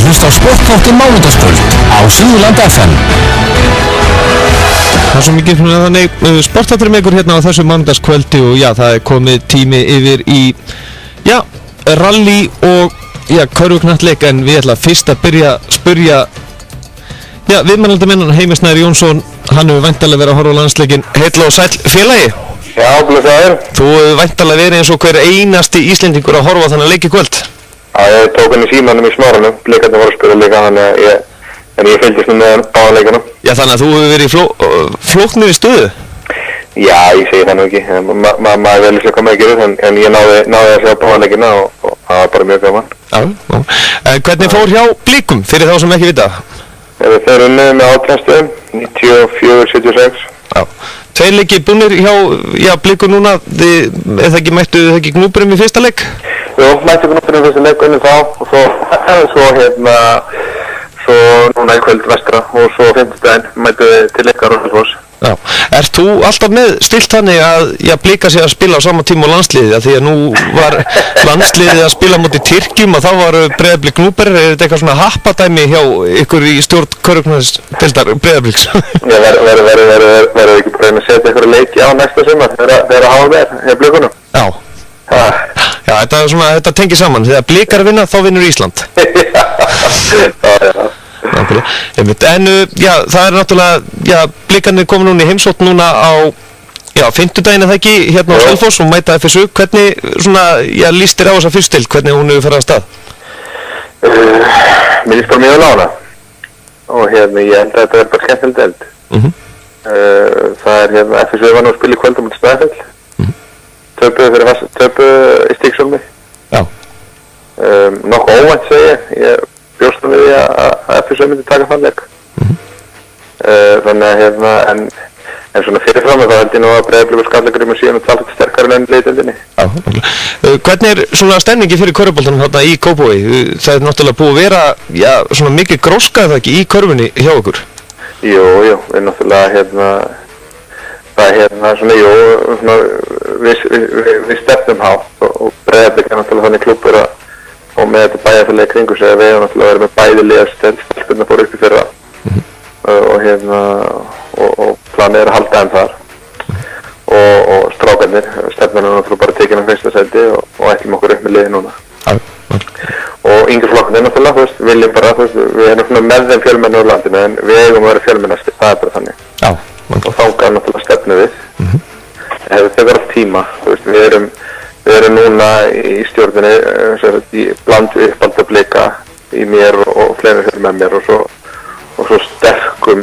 að hlusta á sportþáttinn mánudagskvöld á Suðurland FM. Það er svo mikið þannig sportþáttur með ykkur hérna á þessu mánudagskvöldi og já, það er komið tími yfir í rally og körfuknattleik, en við ætlum fyrst að byrja að spyrja viðmælendamennan Heimir Snær Jónsson. Hann hefur væntanlega verið að horfa á landsleikinn. Heill og sæll félagi. Já, blessaður. Þú hefur væntanlega verið eins og hver einasti Íslendingur að horfa á þannig leik í kvöld. Já, ég tók hann í símanum í Smáranum. Blikarnir voru að spila líka, en ég fylgdist með báða leikana. Já, þannig að þú hefur verið í flóknir í stöðu? Já, ég segi það nú ekki. Maður vel að koma að gera það, en ég náði að sjá báða leikina og það var bara mjög gaman. Já. Hvernig fór hjá Blikum, fyrir þá sem ekki vita? Þeir eru unnið með átræðstöðum, 94-76. Já. Tveir leikir búnir hjá Blikum núna, mættu þið ekki Gnúburum í fyrsta leik? Jú, mættu Gnúburum í fyrsta leik, unnið þá, og svo núna í kvöld vestra, og svo 50 mættu við til leikar og Húsfoss. Já. Ert þú alltaf með stilt þannig að Blika sig að spila á sama tíma á landsliðið, því að nú var landsliðið að spila móti Tyrkjum og þá var Breiðablik Gnúburir? Er þetta eitthvað svona happadæmi hjá ykkur í stjórn körfuknattleikdeildar Breiðabliks? Já, verður ekki bara að setja ykkur leiki á næsta sumar þegar að hafa með hjá Blikunum? Já. Já, þetta tengir saman. Þegar Blikar vinna, þá vinnur Ísland. Já. En það er náttúrulega, Blikarnir komin núna í heimsókn núna á fimmtudaginn, það ekki, hérna á Selfoss og mæta FSU. Hvernig líst þér á þessa fyrstild, hvernig hún hefur farið af stað? Mér líst bara mjög vel á hana og ég held að þetta er bara skemmtilegt deild. Það er FSU var nú að spila í kvöld á móti Snæfell, töpuðu í Stígsólmi. Já. Nokkuð óvænt segi ég bjóst við því að FSU myndi taka þann leik. Þannig að en svona fyrirfram þá held ég nú að Breiðablik og Skallagrím er síðan talað sterkari en leikdeildinni. Já, hvernig er svona stemningi fyrir körfuboltanum þarna í Kópavogi? Það er náttúrulega búið að vera svona mikið gróska það ekki í körfunni hjá ykkur? Jú, við náttúrulega við stefnum hátt og Breiðablik er náttúrulega þannig klúbbur og með þetta bæjarfélagi kringu sig að við hefum náttúrulega verið með bæði liðastöld, stelpurnar fóru upp í fyrra og planið er að halda þeim þar og strákarnir, stefnan er náttúrulega bara tekin á fyrsta sæti og ætlum okkur upp með liði núna. Og yngri flokkarnir náttúrulega, viljum bara, við erum svona með þeim fjölmenni úr landinu en við eigum að vera fjölmennastir, það er bara þannig. Og þangað náttúrulega stefnu við. Það tekur allt tíma, við erum núna í stjórninni í bland við uppalda Blika í mér og fleiri hér með mér og svo sterkum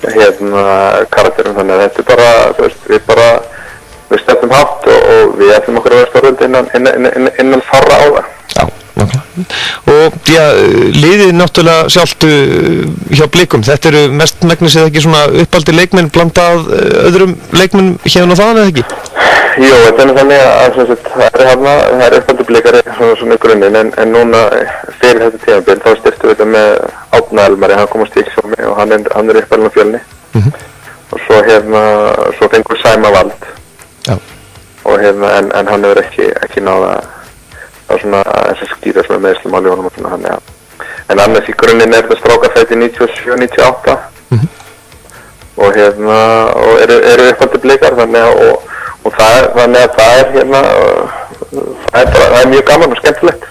karakterum, þannig að þetta er bara við stefnum hátt og við ætlum okkur að vera stórvöld innan fárra á það. Já, nákvæmlega. Og liðið náttúrulega sjálft hjá Blikum, þetta eru mest megnis eða ekki svona uppaldi leikmenn blandað öðrum leikmenn hérna og þaðan eða ekki? Jú, þetta er þannig að það er uppaldi Blikar svona í grunninn en núna fyrir þetta tímabil þá styrstu við þetta með Árna Elmari, hann kom á Stígsólmi og hann er uppalinn á Fjölni og svo fengur Sæma Vald og en hann hefur ekki náða svona þess að skýra svona meðslumáli honum og svona en annars í grunninn er þetta strákar fætt í 97-98 og eru uppaldi Blikar þannig að það er mjög gaman og skemmtilegt.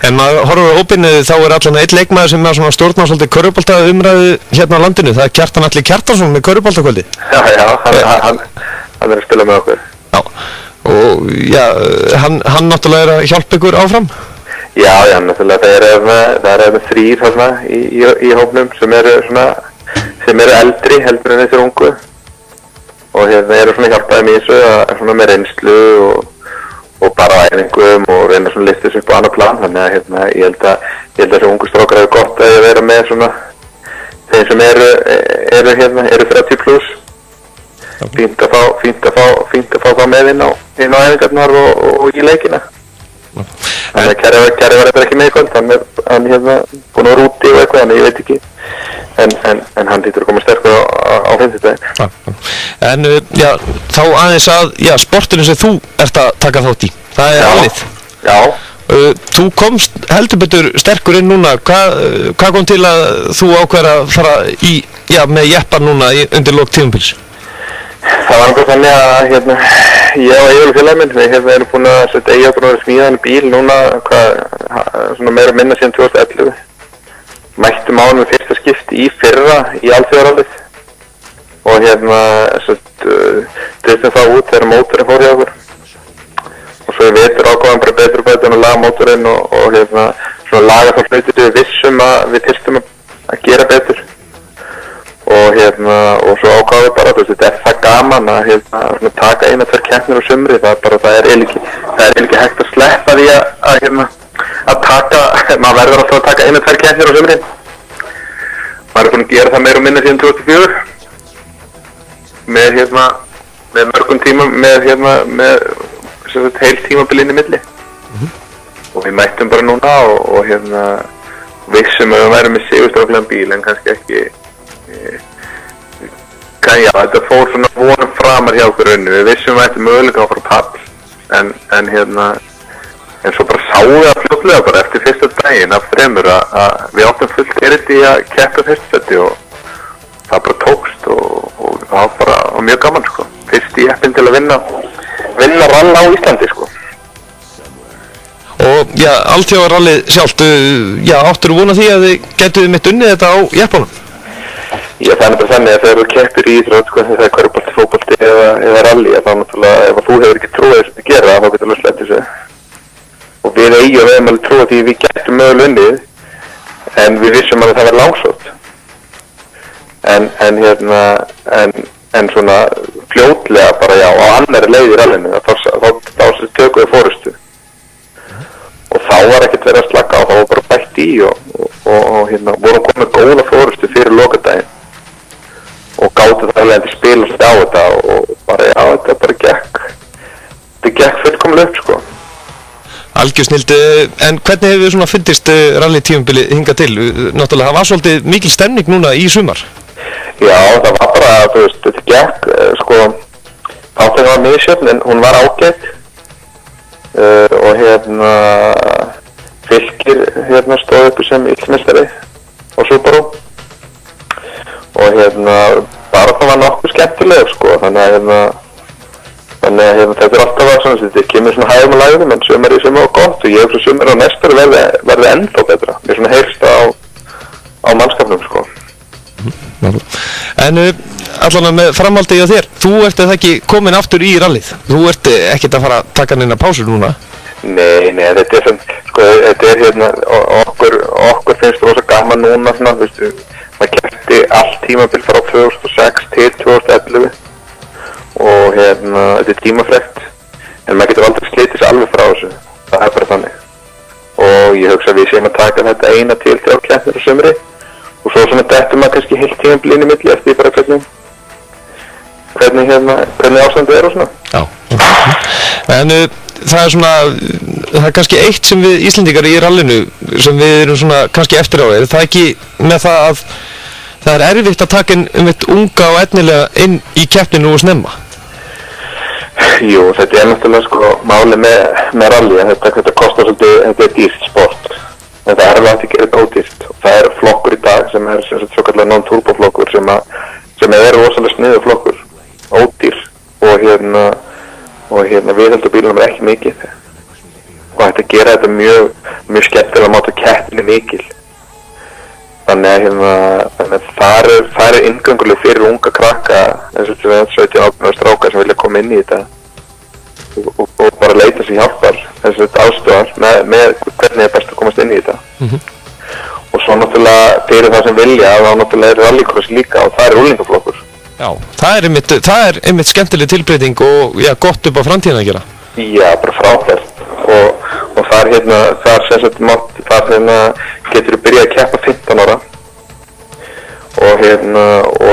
En maður horfur á ópinnið þá er allan einn leikmaður sem er svona stjórnar svolítið körfubolta umræðu hérna á landinu, það er Kjartan Atli Kjartansson með körfuboltakvöldi. Já, hann er að spila með okkur. Já, og hann náttúrulega er að hjálpa ykkur áfram? Já, náttúrulega það eru þrír þarna í hópnum sem eru eldri heldur en þessir ungu og eru svona hjálpaði mér svona með reynslu og bara æfingum og reyna svona listið upp á annar plan, þannig að ég held að þessi ungu strákar hefur gott að vera með svona þeir sem eru 30 pluss. Fínt að fá það með inn á æfingarnar og í leikina. Þannig að Kjærri var eitthvað ekki með í kvöld, hann búinn að vera úti og eitthvað, þannig ég veit ekki. En hann lítur að koma sterkur á fimmtudaginn. En þá aðeins að sportinu sem þú ert að taka þátt í, það er alveg. Já. Þú komst heldur betur sterkur inn núna, hvað kom til að þú ákveður að fara með jeppan núna undir lok tímabils? Það var náttúrulega þannig að ég og Egil félagi minn, við erum búin að setja Egil búin að smíða hann bíl núna, svona meira að minna síðan 2011. Mættum á hann með fyrsta skipti í fyrra í alþjóðarallið og driftum það út þegar mótorinn fór hjá okkur. Og svo í vetur ákváðum bara betur og betur að laga mótorinn og svona laga þá hluti sem við vissum að við þyrstum að gera betur. Og svo ákváðum við bara, þetta það gaman að taka 1-2 keppnir á sumri, það er eiginlega ekki hægt að sleppa því að taka, maður verður alltaf að taka 1-2 keppnir á sumri. Maður búinn að gera það meira og minna síðan 2004. Með mörgum tímum, með heil tímabil inn í milli. Og við mættum bara núna og vissum að við værum með sigurstráklegan bíl en kannski ekki þetta fór svona vonum framar hjá okkur unni. Við vissum að þetta möguleika að fara pall en svo bara sáum við að fljótlega bara eftir fyrsta daginn af 3 að við áttum fullt erindi í að keppa fyrsta seti og það bara tókst og það var bara mjög gaman sko. Fyrst í jeppin til að vinna rall á Íslandi sko. Og alþjóðarallið sjálft, áttirðu von á því að þið gætuð mitt unnið þetta á jeppunum? Það er bara þannig að þegar þú keppir í íþrótt sko, þegar það er körfubolti, fótbolti eða rally, þá náttúrulega ef þú hefur ekki trúið þessu að gera þá getur þú sleppt þessu. Og við eigum alveg trúið því við gætum mögulega unnið en við vissum að það var langsótt. En svona fljótlega bara á annarri leið í rallinu þá tökum við fórustu. Og þá var ekkert verið að slaka á, þá var bara bætt í og vorum komið góða fórustu fyrir lokadaginn. Og gátu það alveg að spilast á þetta og bara þetta bara gekk fullkomlega upp sko. Algjör snild, en hvernig hefur svona fundist rally-tímabilið hingað til? Náttúrulega það var svolítið mikil stemning núna í sumar. Já, það var bara, þetta gekk, þátturinn var misjöfn en hún var ágætt og Fylkir stóð uppi sem illmeistari og Subaru og bara það var nokkuð skemmtileg sko, þannig að þetta er alltaf að svona, þetta kemur svona hægum að lægum en sumari sem var gott og ég hugsa sumari á næsta verði ennþá betra, mér svona heyrst á mannskapnum sko. En allan með framhaldið á þér, þú ert eða ekki komin aftur í rallið, þú ert ekkert að fara að taka neina pásur núna? Nei, þetta er svona, sko, þetta er okkur finnst rosa gaman núna svona, veistu, maður keppti allt tímabil frá 2006 til 2011 og þetta er tímafrekt, en maður getur aldrei slitið sér alveg frá þessu, það er bara þannig. Og ég hugsa að við séum að taka þetta 1-3 keppnir á sumri og svo svona dettum maður kannski heilt tímabil inn í milli eftir bara hvernig ástandið er og svona. Já, en það er svona, það er kannski eitt sem við Íslendingar í rallinu sem við erum svona kannski eftir á, er það ekki með það að það er erfitt að taka unga og efnilega inn í keppninu og snemma? Jú, þetta er náttúrulega sko máli með rally, en þetta kostar svolítið, þetta er dýrt sport. En það er alveg að gera þetta ódýrt og það er flokkur í dag sem er svo kallar non-turbo flokkur sem er rosalega sniður flokkur, ódýr og viðhald og bílunum er ekki mikið og þetta gera þetta mjög skemmtilega máta keppni mikil. Þannig að það er inngönguleg fyrir unga krakka eins og 17 ára strákar sem vilja koma inn í þetta og bara leita sér hjálpar þess að aðstofar með hvernig er best að komast inn í þetta. Og svo náttúrulega fyrir það sem vilja þá náttúrulega er rallycross líka og það er úlingaflokkur. Já, það er einmitt skemmtileg tilbreyting og gott upp á framtíðina að gera. Já, bara frábært og þar getur þú byrjað að keppa 15 ára og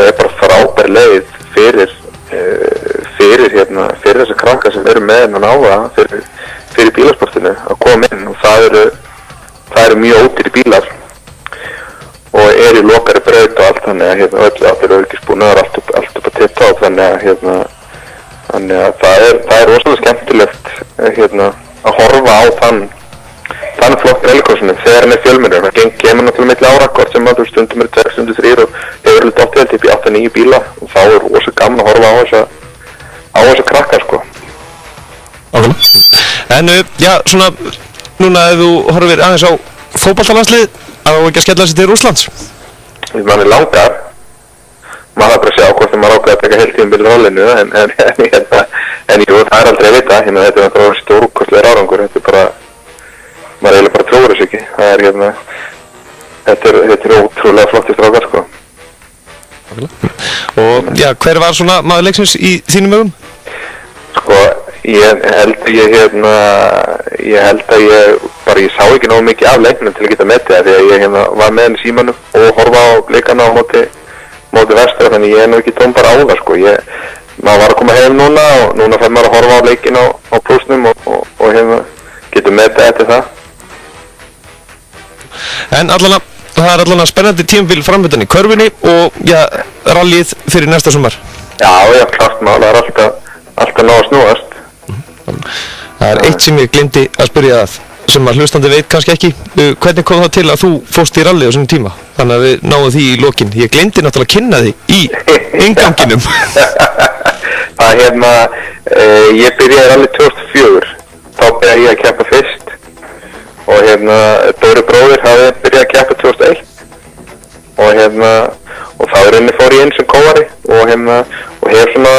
er bara frábær leið fyrir þessa krakka sem eru með hennan áhuga fyrir bílasportinu að koma inn og það eru mjög ódýrir bílar og er í lokari braut og allt þannig að öll allir öryggisbúnaðar allt upp að tippa á þannig að það er rosalega skemmtilegt að horfa á hann flott í rallycrossinu þegar hann fjölmennur. Það kemur náttúrulega milli ára, hvort sem að þú stundum 6, stundum 3 og hefur alveg dottið upp í 8-9 bíla og þá rosa gaman að horfa á þessa krakkar, sko. En já, svona, núna ef þú horfir aðeins á fótboltalandslið, að þú ekki að skella þessi til Rússlands? Manni langar, maður bara að sjá hvort maður ákveða að taka heiltíðumbil rollinu, en jú, það aldrei að vita, þetta er náttúrulega stórkostlegur árangur, þetta bara, maður eiginlega bara trúir þessu ekki, þetta er ótrúlega flotti strákar, sko. Og já, hver var svona maður leiksins í þínum augum? Sko, ég sá ekki nógu mikið af leiknum til að geta metið það, því að ég var með henni í símanum og horfa á leikana á móti Vestra, þannig ég nú ekki tóm bara á það, sko. Maður var að koma heim núna og núna fær maður að horfa á leikin á plúsnum og getur metið eftir það. En það er allan spennandi tímabil framöndan í körfunni og já, rallyið fyrir næsta sumar. Já, klart maður, það er alltaf ná að snúast. Það er eitt sem ég glemdi að spyrja það, sem að hlustandi veit kannski ekki. Hvernig kom það til að þú fórst í rally á svona tíma? Þannig að við náðum því í lokin. Ég glemdi náttúrulega að kynna því í innganginum. Ég byrjaði rally 2004. Þá byrjaði ég að keppa fyrst. Og Dóri bróðir hafði byrjað að keppa 2001. Og þá fór ég inn sem kóari og hef svona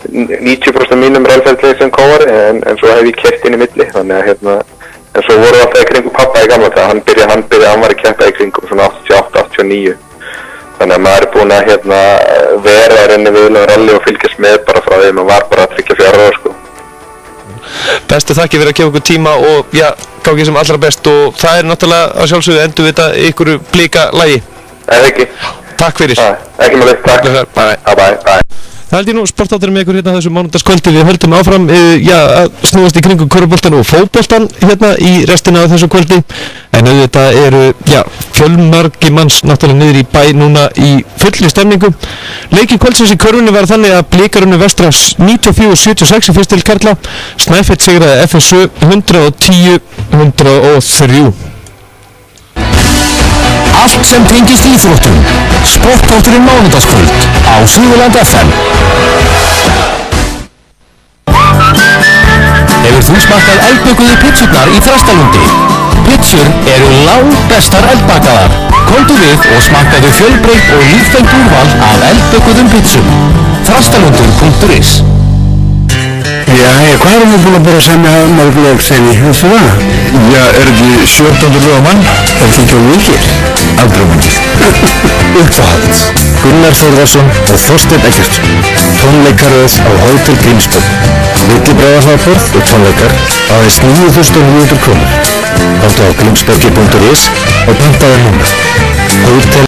90% mínum rallferðli sem kóari en svo hef ég keppt inn í milli, þannig að en svo voru alltaf í kringum pappa í gamla það, hann var að keppa í kringum svona 88-89, þannig að maður er búinn að vera að reyna við rally og fylgjast með bara frá því að maður var bara 3-4 ára, sko. Bestu þakki fyrir að gefa okkur tíma og já, gangi sem allra best og það er náttúrulega að sjálfsögðu endurvita ykkur blika lagi. Eða ekki. Takk fyrir. Ekki með þess, takk. Bye. Það held ég nú sportátturinn með ykkur hérna þessu mánudagskvöldi. Við höldum áfram að snúast í kringum körfuboltan og fótboltan hérna í restina af þessu kvöldi. En auðvitað eru fjölmargi manns náttúrulega niður í bæ núna í fullri stemningu. Leiki kvöldsins í körfunni var þannig að Blikarunni Vestra 94-76 í fyrstil karla. Snæfell sigraði FSU 110-103. Allt sem tengist íþróttum. Sportátturinn mánudagskvöld á Suðurland FM. Hefur þú smakkað eldbökuðu pizzurnar í Þrastallundi? Pizzur eru langbestar eldbakaðar. Komdu við og smakkaðu fjölbreytt og lífengt úrval af eldbökuðum pizzum. Þrastallundur.is. Hvað erum við búin að byrja að semja mörg lög senni, veistu það? Er ekki 17 lög mann? Er þetta ekki mikið? Aldrei mikið. Uppáhalds. Gunnar Þórðarsson og Þorsteinn Eggertsson. Tónleikaröð á Hótel Grímsborg. Villibráðarhlaðborð og tónleikar aðeins 9.900 krónur. Háltu á grímsborgi.is og pantaðu núna. Hótel